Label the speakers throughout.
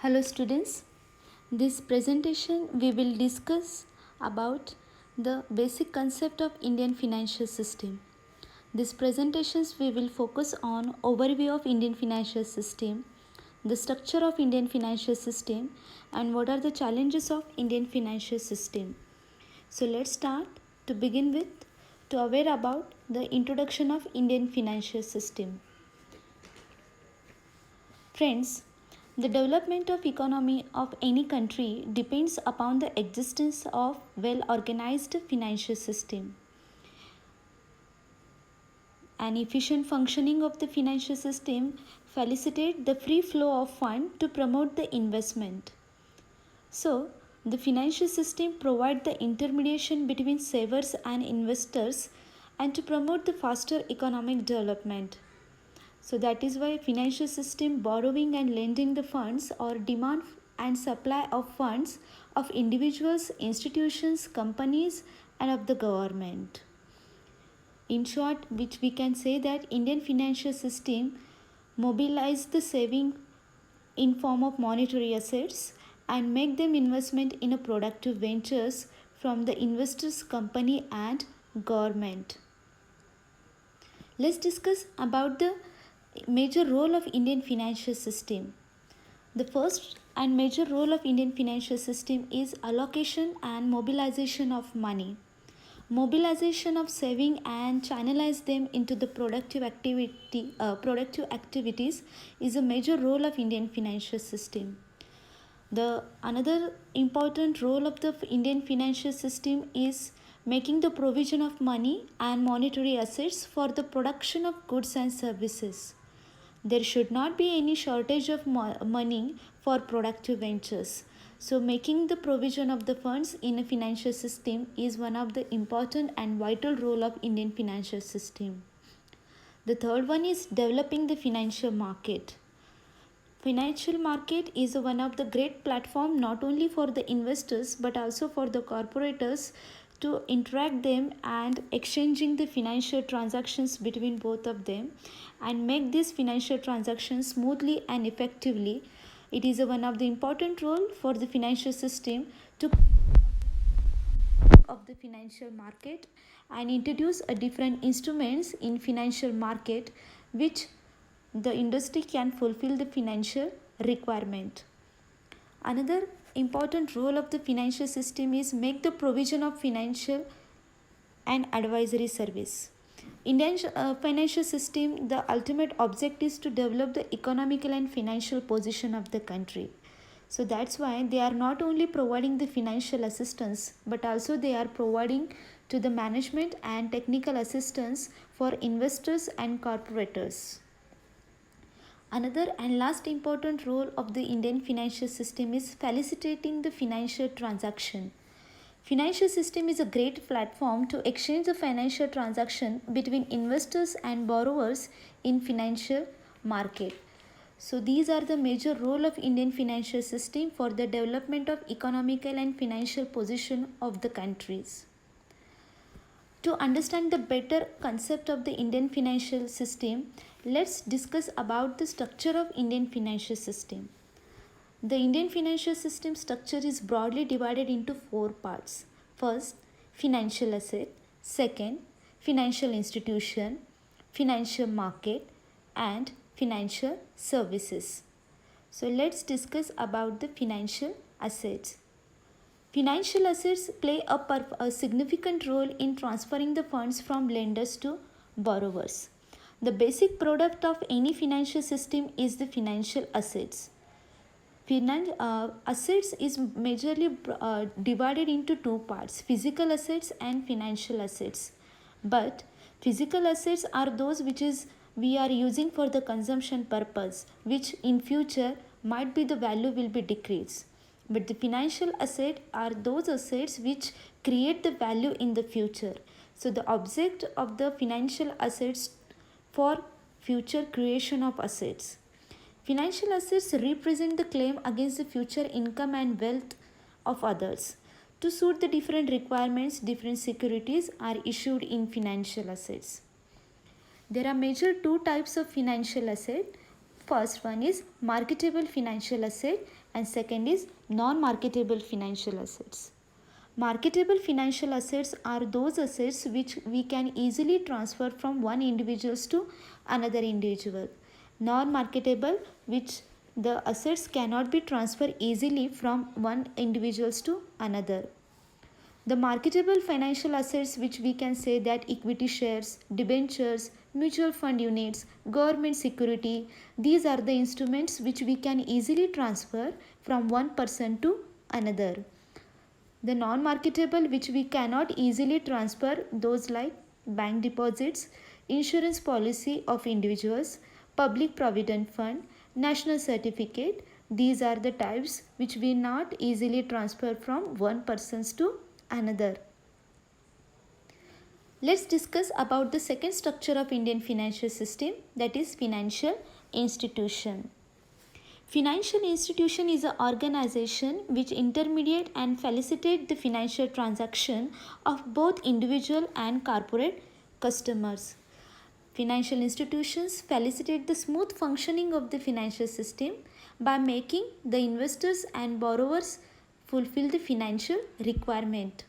Speaker 1: Hello students, this presentation we will discuss about the basic concept of Indian financial system. This presentations we will focus on overview of Indian financial system, the structure of Indian financial system and what are the challenges of Indian financial system. So let's start to begin with to aware about the introduction of Indian financial system. Friends, the development of economy of any country depends upon the existence of well-organized financial system. An efficient functioning of the financial system facilitates the free flow of funds to promote the investment. So, the financial system provides the intermediation between savers and investors and to promote the faster economic development. So that is why financial system borrowing and lending the funds or demand and supply of funds of individuals, institutions, companies and of the government. In short, which we can say that Indian financial system mobilize the saving in form of monetary assets and make them investment in a productive ventures from the investors, company and government. Let's discuss about the major role of Indian financial system. The first and major role of Indian financial system is allocation and mobilization of money. Mobilization of saving and channelize them into the productive activities is a major role of Indian financial system. The another important role of the Indian financial system is making the provision of money and monetary assets for the production of goods and services. There should not be any shortage of money for productive ventures. So making the provision of the funds in a financial system is one of the important and vital role of Indian financial system. The third one is developing the financial market. Financial market is one of the great platform not only for the investors but also for the corporators to interact them and exchanging the financial transactions between both of them and make these financial transactions smoothly and effectively. It is one of the important role for the financial system to of the financial market and introduce a different instruments in financial market which the industry can fulfill the financial requirement. Another important role of the financial system is make the provision of financial and advisory service. Indian financial system, the ultimate object is to develop the economical and financial position of the country. So that's why they are not only providing the financial assistance but also they are providing to the management and technical assistance for investors and corporators. Another and last important role of the Indian financial system is facilitating the financial transaction. Financial system is a great platform to exchange the financial transaction between investors and borrowers in financial market. So these are the major role of Indian financial system for the development of economical and financial position of the countries. To understand the better concept of the Indian financial system, let's discuss about the structure of Indian financial system. The Indian financial system structure is broadly divided into four parts. First, financial asset. Second, financial institution, financial market and financial services. So let's discuss about the financial assets. Financial assets play a significant role in transferring the funds from lenders to borrowers. The basic product of any financial system is the financial assets. Assets is majorly divided into two parts, physical assets and financial assets. But physical assets are those which is we are using for the consumption purpose, which in future might be the value will be decreased. But the financial asset are those assets which create the value in the future. So the object of the financial assets for future creation of assets. Financial assets represent the claim against the future income and wealth of others. To suit the different requirements, different securities are issued in financial assets. There are major two types of financial asset. First one is marketable financial asset and second is non-marketable financial assets. Marketable financial assets are those assets which we can easily transfer from one individual to another individual. Non-marketable, which the assets cannot be transferred easily from one individual to another. The marketable financial assets, which we can say that equity shares, debentures, mutual fund units, government security, these are the instruments which we can easily transfer from one person to another. The non-marketable, which we cannot easily transfer, those like bank deposits, insurance policy of individuals, public provident fund, national certificate, these are the types which we not easily transfer from one person to another. Let's discuss about the second structure of Indian financial system, that is financial institution. Financial institution is an organization which intermediate and facilitate the financial transaction of both individual and corporate customers. Financial institutions facilitate the smooth functioning of the financial system by making the investors and borrowers fulfill the financial requirement.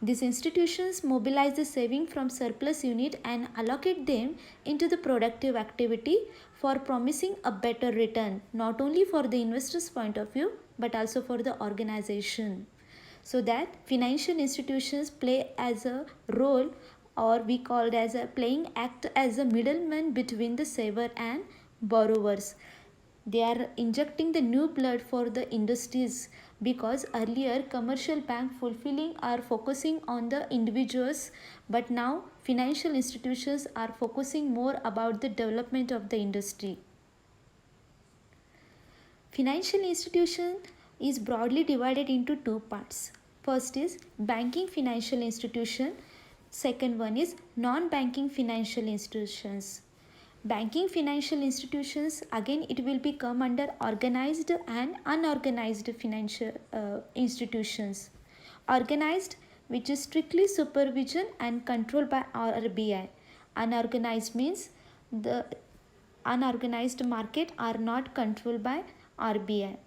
Speaker 1: These institutions mobilize the saving from surplus unit and allocate them into the productive activity for promising a better return, not only for the investor's point of view but also for the organization. So that financial institutions play as a role, or we call it as a playing act as a middleman between the saver and borrowers. They are injecting the new blood for the industries, because earlier commercial bank fulfilling are focusing on the individuals, but now financial institutions are focusing more about the development of the industry. Financial institution is broadly divided into two parts. First is banking financial institution, second one is non-banking financial institutions. Banking financial institutions, again it will be come under organized and unorganized financial institutions. Organized, which is strictly supervision and controlled by RBI. Unorganized means the unorganized market are not controlled by RBI.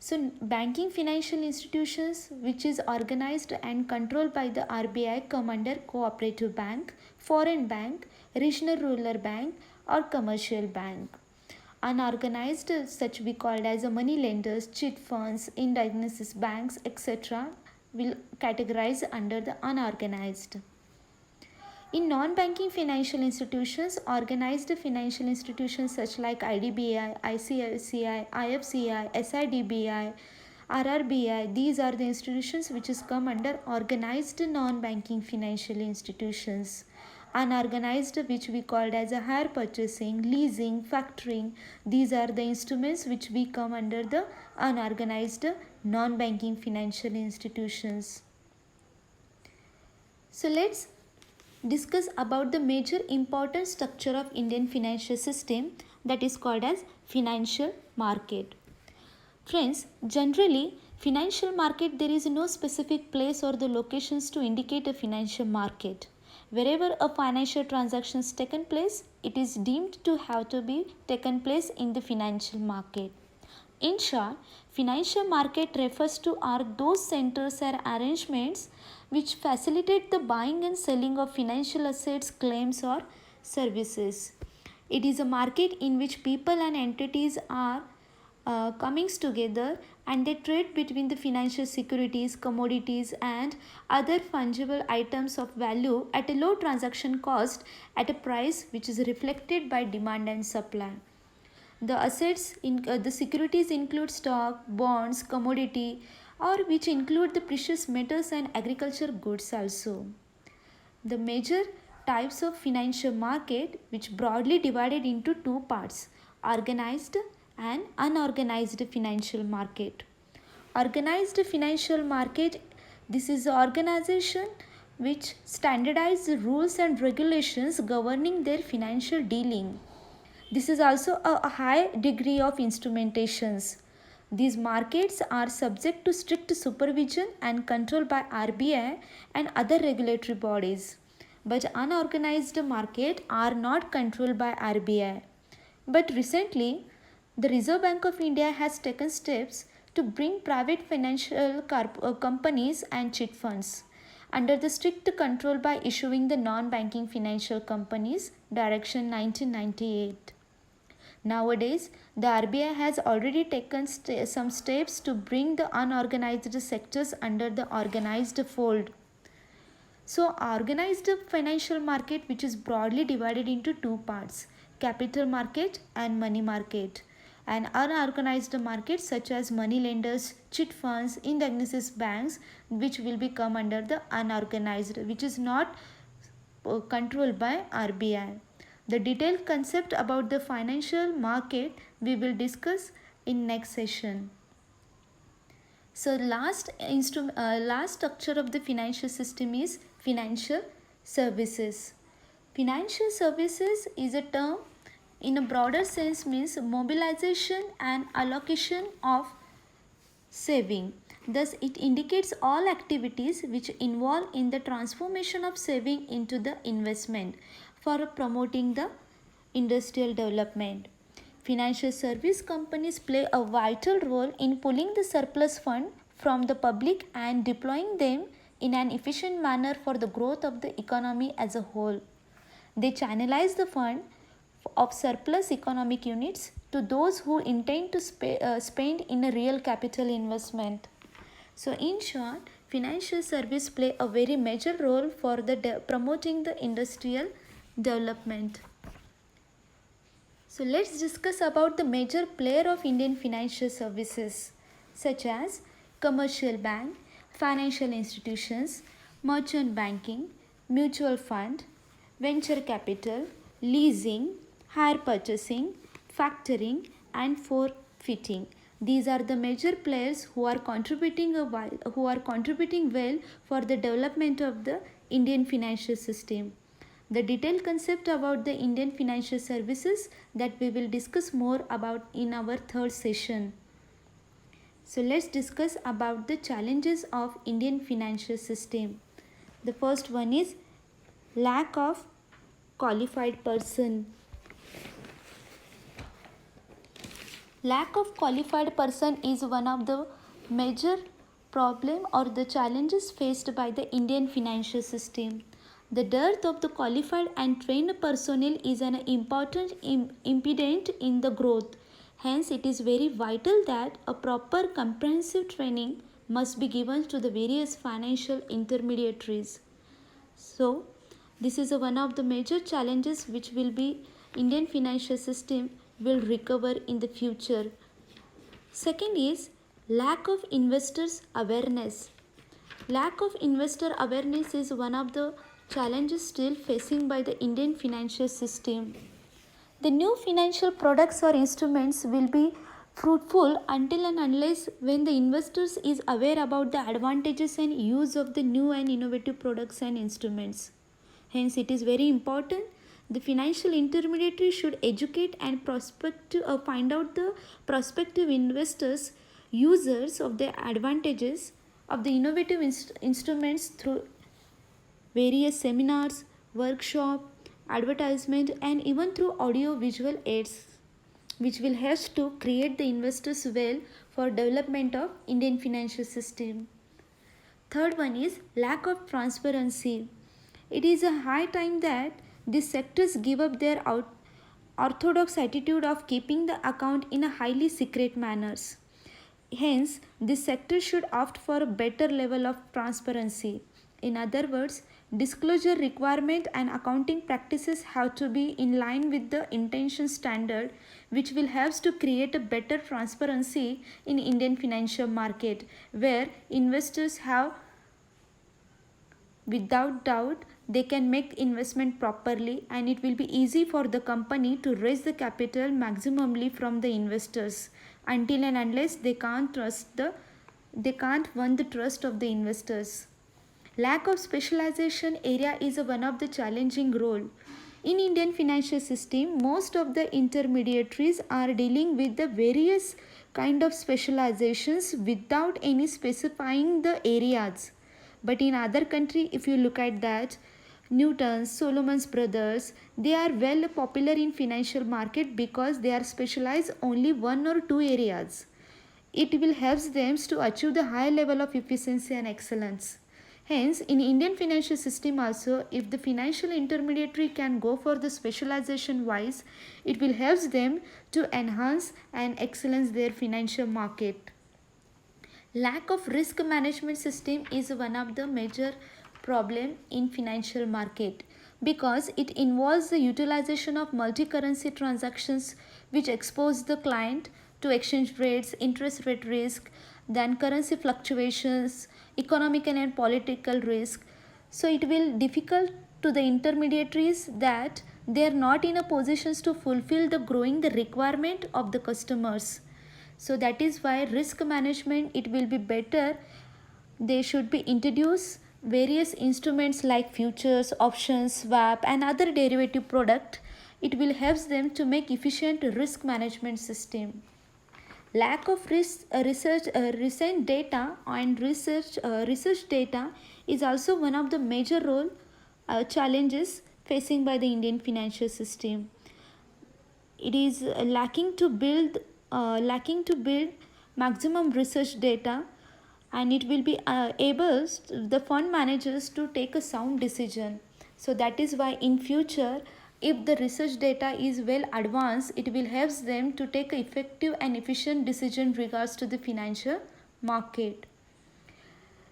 Speaker 1: So banking financial institutions which is organized and controlled by the RBI come under cooperative bank, foreign bank, regional rural bank or commercial bank. Unorganized, such we called as a money lenders, chit funds, indigenous banks, etc. will categorize under the unorganized. In non-banking financial institutions, organized financial institutions such like IDBI, ICICI, IFCI, SIDBI, RRBI, these are the institutions which is come under organized non-banking financial institutions. Unorganized, which we called as a hire purchasing, leasing, factoring, these are the instruments which we come under the unorganized non-banking financial institutions. So let's discuss about the major important structure of Indian financial system, that is called as financial market. Friends, generally financial market, there is no specific place or the locations to indicate a financial market. Wherever a financial transaction is taken place, it is deemed to have to be taken place in the financial market. In short, financial market refers to are those centers or arrangements which facilitate the buying and selling of financial assets, claims or services. It is a market in which people and entities are coming together and they trade between the financial securities, commodities and other fungible items of value at a low transaction cost at a price which is reflected by demand and supply. The assets in the securities include stock, bonds, commodity, or which include the precious metals and agriculture goods also. The major types of financial market, which broadly divided into two parts, organized and unorganized financial market. Organized financial market, this is the organization which standardize the rules and regulations governing their financial dealing. This is also a high degree of instrumentations. These markets are subject to strict supervision and control by RBI and other regulatory bodies. But unorganized market are not controlled by RBI. But recently, the Reserve Bank of India has taken steps to bring private financial companies and chit funds under the strict control by issuing the non-banking financial companies Direction 1998. Nowadays, the RBI has already taken some steps to bring the unorganized sectors under the organized fold. So, organized financial market, which is broadly divided into two parts, capital market and money market, and unorganized markets such as money lenders, chit funds, indemnity banks, which will become under the unorganized, which is not controlled by RBI. The detailed concept about the financial market we will discuss in next session. So last structure of the financial system is financial services. Financial services is a term in a broader sense means mobilization and allocation of saving. Thus, it indicates all activities which involve in the transformation of saving into the investment for promoting the industrial development. Financial service companies play a vital role in pulling the surplus fund from the public and deploying them in an efficient manner for the growth of the economy as a whole. They channelize the fund of surplus economic units to those who intend to spend in a real capital investment. So in short, financial service play a very major role for the promoting the industrial development. So let's discuss about the major player of Indian financial services such as commercial bank, financial institutions, merchant banking, mutual fund, venture capital, leasing, hire purchasing, factoring and forfeiting. These are the major players who are contributing well for the development of the Indian financial system. The detailed concept about the Indian financial services that we will discuss more about in our third session. So let's discuss about the challenges of Indian financial system. The first one is lack of qualified person. Lack of qualified person is one of the major problem or the challenges faced by the Indian financial system. The dearth of the qualified and trained personnel is an important impediment in the growth. Hence, it is very vital that a proper comprehensive training must be given to the various financial intermediaries. So, this is one of the major challenges which will be Indian financial system will recover in the future. Second is lack of investors awareness. Lack of investor awareness is one of the challenges still facing by the Indian financial system. The new financial products or instruments will be fruitful until and unless when the investors is aware about the advantages and use of the new and innovative products and instruments. Hence, it is very important the financial intermediary should educate and find out the prospective investors, users of the advantages of the innovative instruments through various seminars, workshop, advertisement and even through audio visual aids which will help to create the investors well for development of Indian financial system. Third one is lack of transparency. It is a high time that these sectors give up their orthodox attitude of keeping the account in a highly secret manners. Hence, this sector should opt for a better level of transparency. In other words, disclosure requirement and accounting practices have to be in line with the intention standard which will help to create a better transparency in Indian financial market where investors have without doubt they can make investment properly and it will be easy for the company to raise the capital maximally from the investors until and unless they can't win the trust of the investors. Lack of specialization area is one of the challenging role. In Indian financial system, most of the intermediaries are dealing with the various kind of specializations without any specifying the areas. But in other country, if you look at that, Newton's, Solomon's brothers, they are well popular in financial market because they are specialized only one or two areas. it will help them to achieve the high level of efficiency and excellence. Hence, in Indian financial system also, if the financial intermediary can go for the specialization wise, it will help them to enhance and excellence their financial market. Lack of risk management system is one of the major problem in financial market because it involves the utilization of multi-currency transactions which expose the client to exchange rates, interest rate risk, then currency fluctuations, economic and political risk. So it will difficult to the intermediaries that they are not in a positions to fulfill the growing the requirement of the customers. So that is why risk management it will be better. They should be introduced various instruments like futures, options, swap and other derivative product. It will help them to make efficient risk management system. Lack of recent data and research data is also one of the major role challenges facing by the Indian financial system. It is lacking to build maximum research data, and it will be able the fund managers to take a sound decision. So that is why in future, if the research data is well advanced, it will help them to take effective and efficient decision regards to the financial market.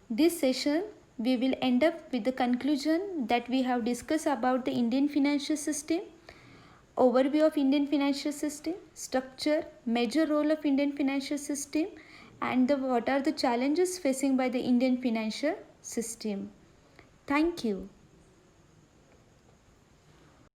Speaker 1: This session we will end up with the conclusion that we have discussed about the Indian financial system, overview of Indian financial system, structure, major role of Indian financial system, and what are the challenges facing by the Indian financial system. Thank you.